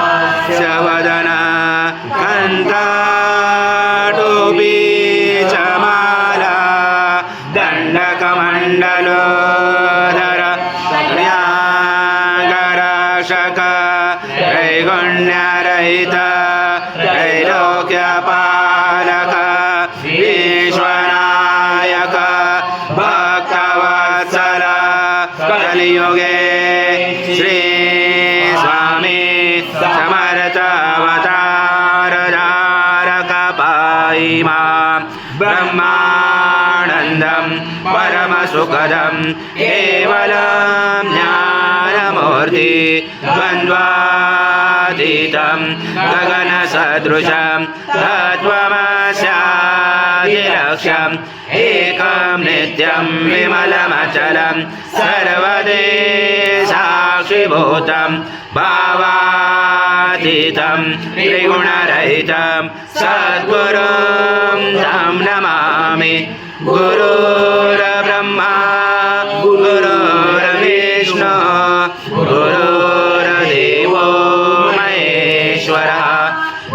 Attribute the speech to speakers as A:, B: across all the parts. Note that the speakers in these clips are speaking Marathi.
A: सुवास्यवदना कन्ताटोपीचमाला दण्डकमण्डलोधर ज्ञानकरशक त्रैगुण्यरहित त्रैलोक्यपालक विश्वनायक भक्तवत्सल कलियुगे श्री स्वामी समर्थवतारधारक पाहि मां ब्रह्मानन्दं परमसुखदं केवलं ज्ञानमूर्ति द्वन्द्वातीतं गगनसदृशं तत्त्वमस्यादिलक्ष्यम् एकं नित्यं विमलमचलं सर्वदेशाक्षिभूतं भावातीतं त्रिगुणरहितं सद्गुरुं तं नमामि। गुरुर्ब्रह्मा गुरुर्विष्णु गुरुर्देवो महेश्वरः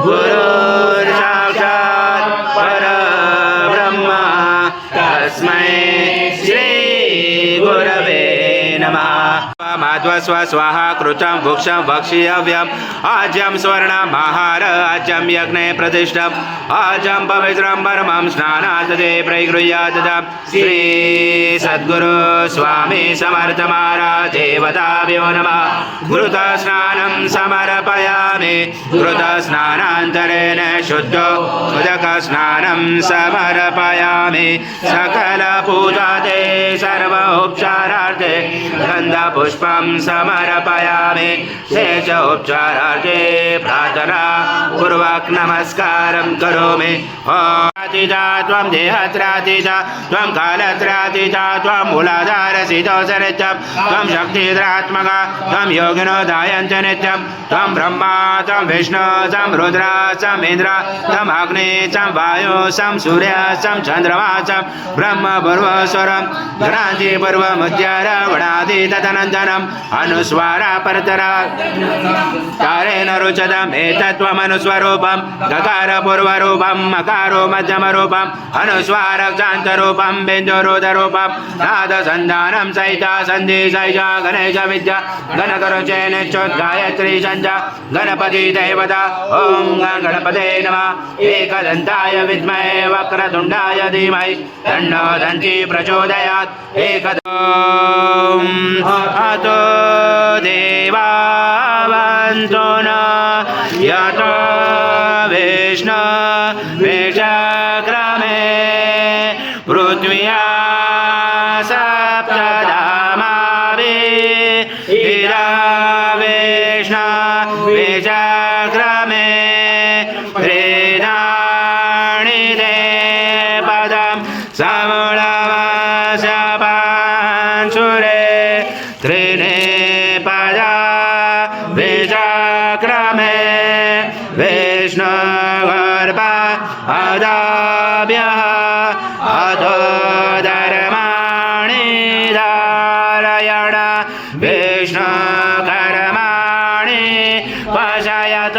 A: गुरुर्साक्षात् परब्रह्म तस्मै श्री गुरवे नमः। माध्वस्व स्वाहा कृतं भुक्षं भक्षितव्यम् आज्यं स्वर्णमहार आज्यं यज्ञे प्रतिष्ठम् आज्यं पवित्रं परमं स्नानात् ते प्रगृह्यात् श्री सद्गुरु स्वामी समर्थ महाराज देवताभ्यो नमः। घृतस्नानं समर्पयामि घृतस्नानान्तरेण शुद्धो उदकस्नानं समर्पयामि सकलपूजाते सर्वोपचारार्थे गन्धपुष्पं समर्पयामि तेज उपचारार्थे प्रार्थना पूर्वक नमस्कारं करोमि। अतीता त्वं देहत्रातीता त्वं कालत्रातीता त्वं मूलाधारसितोऽसनित्यं त्वं शक्तिधरात्मका त्वं योगिनो दायन्त नित्यं त्वं ब्रह्मा त्वं विष्णु त्वं रुद्र त्वं इन्द्र त्वं अग्नि त्वं वायु त्वं सूर्य त्वं चन्द्रमा त्वं ब्रह्म पूर्वस्वरं घ्रान्ति पूर्वमुद्यारवणादि तदनन्तरम् अनुस्वारा परतरा कारेण रुचतम् एतत्त्वमनुस्वरूपं गकारपूर्वरूपं मकारो मध्यमरूपम् अनुस्वारक्षान्तरूपं बिन्दुरुदरूपं नादसन्धानं सहिता सन्धि सहिता गणेश विद्या गणकरुचेनोद्गायत्री सन्ध्या गणपति देवता ॐ गणपते नमः। एकदन्ताय विद्महे वक्रतुण्डाय धीमहि तन्नो दन्ती प्रचोदयात्। अतो देवावन्तो न यतो विष्णु विचक्रमे पृथ्व्या सप्तधामाभिः इरा विष्णु विचक्रमे प्रेदानि ते पदं समूलमस्य पांशुरे त्रीणि पदा विचक्रमे विष्णुगर्भ अदाभ्यः अतो धर्माणि धारयण विष्णुकर्माणि पशयत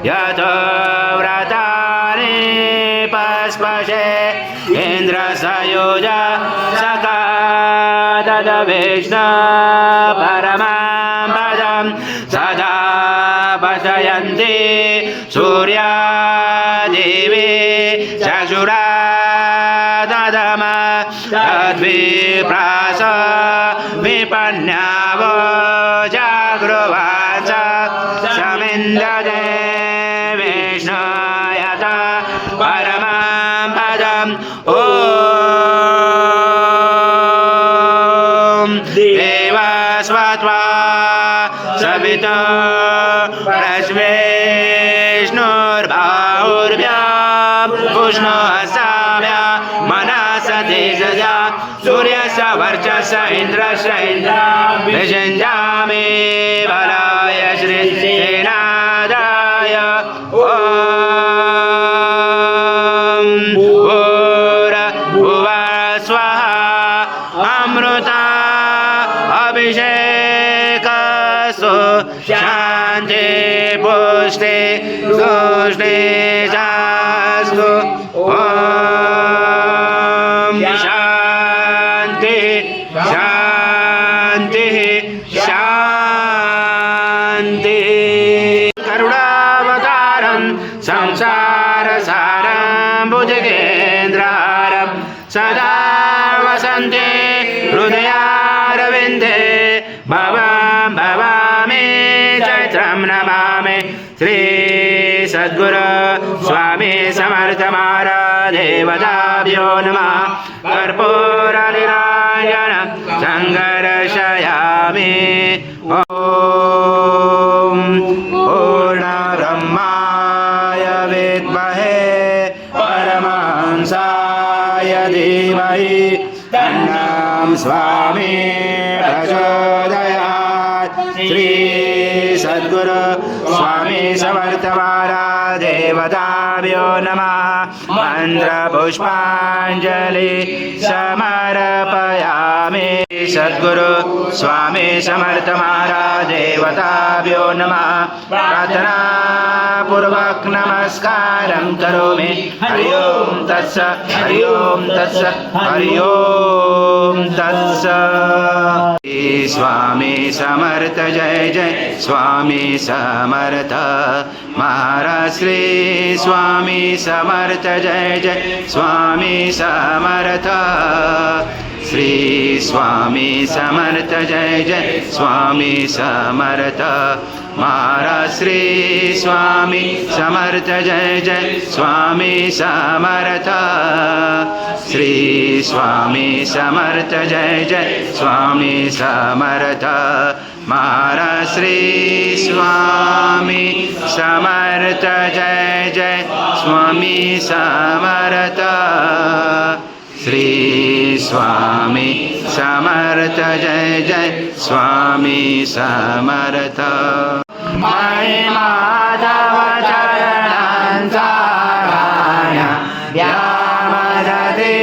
A: यतो व्रतानि पस्पशे इन्द्रसयुज सखा तद विष्णु परमां पदं सदा पशयन्ति सूर्या देवी चक्षुरा ददम तद्विप्रास विपन्यावो जागृवाच समिन्ददे विष्णुयत परमां पदम् ॐ देवस्वत्वा सविता प्रश्वेष्णुर्बाहुर्भ्यां पुष्णोहसाभ्या मनस तेजसा सूर्यस्य वर्चस्य इन्द्रस्य इन्द्रा विषञ्जामि बलाय श्रीसेनादा भूर्भुवस्वाहाय ॐ भूर्भुवस्वाहा अमृता अभिषेकस्तु शान्ति पुष्टि तुष्टिश्चास्तु ॐ शान्ति शान्ति शान्ति करुणावतारं संसारसारं भुजगेन्द्रहारं सदा वसन्ते हृदयारविन्दे भवामि चैत्रं नमामि श्री सद्गुरु स्वामी समर्थ महाराज देवताभ्यो नमः कर्पूरनिराजन सङ्गर्षयामि ॐ पूर्णब्रह्माय विद्महे परमहंसाय धीमहि तन्नं स्वामी प्रचोदयात् श्री सद्गुरु स्वामी समर्थ महाराज देवताभ्यो नमः मन्त्रपुष्पाञ्जलि समर्पयामि सद्गुरु स्वामी समर्थ महाराज देवताभ्यो नमः प्रार्थना पूर्वक नमस्कारं करोमि हरि ओम तत्सत् हरि ओम तत्सत् हरि ओम तत्सत् स्वामी समर्थ जय जय स्वामी समर्थ महाराज श्री स्वामी समर्थ जय जय स्वामी समर्थ श्री स्वामी समर्थ जय जय स्वामी समर्थ महाराज श्री स्वामी समर्थ जय जय स्वामी समर्थ श्री स्वामी समर्थ जय जय स्वामी समर्थ महाराज श्री स्वामी समर्थ जय जय स्वामी समर्थ श्री स्वामी समर्थ जय जय स्वामी समर्थ मयि माधव चरणांचा गाण्या व्यामदते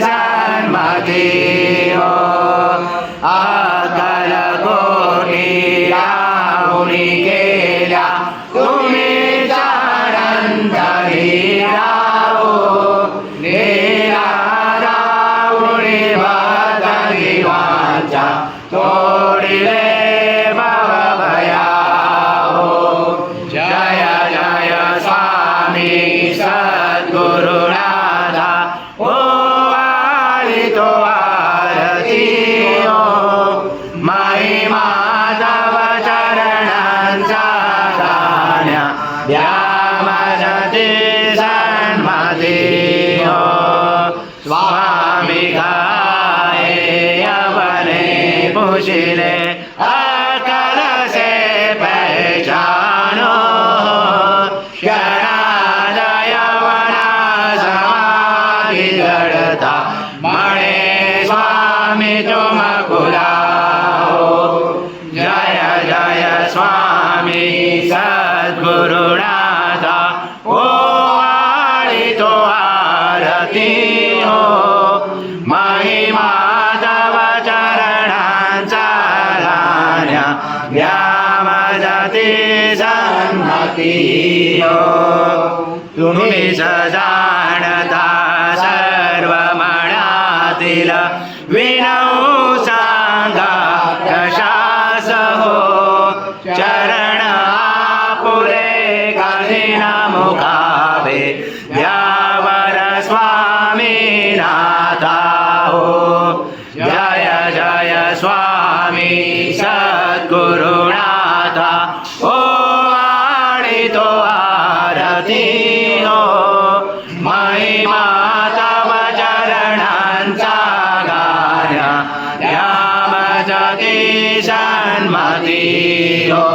A: सन्मती हो अकलकोटी राहुणी केल्या तुम्ही चरणतरी राहो तोडिले भवभया हो जय जय स्वामी सद्गुरुनाथा ओ आलितो आरती हो मयि माधव चरणांचा गाण्या व्यामदते सन्मती हो स्वामी पुशिले अकल से पहचानो क्षणादय वना समाधि जड़ता मणे स्वामी तुम कुलाओ जय जय स्वामी सद्गुरुनाथा ओ आलितो आरती हो मयि माधव व्यामदते सन्मती हो तुम्ही सजाणता सर्वमनातील विनऊ सांगा कशास हो चरण आपुले गालिना मुखावे व्यावर स्वामी नाथा हो जय जय स्वामी सद्गुरुनाथा ओ आलितो आरती हो मयि माधव चरणांचा गाण्या व्यामदते सन्मती हो।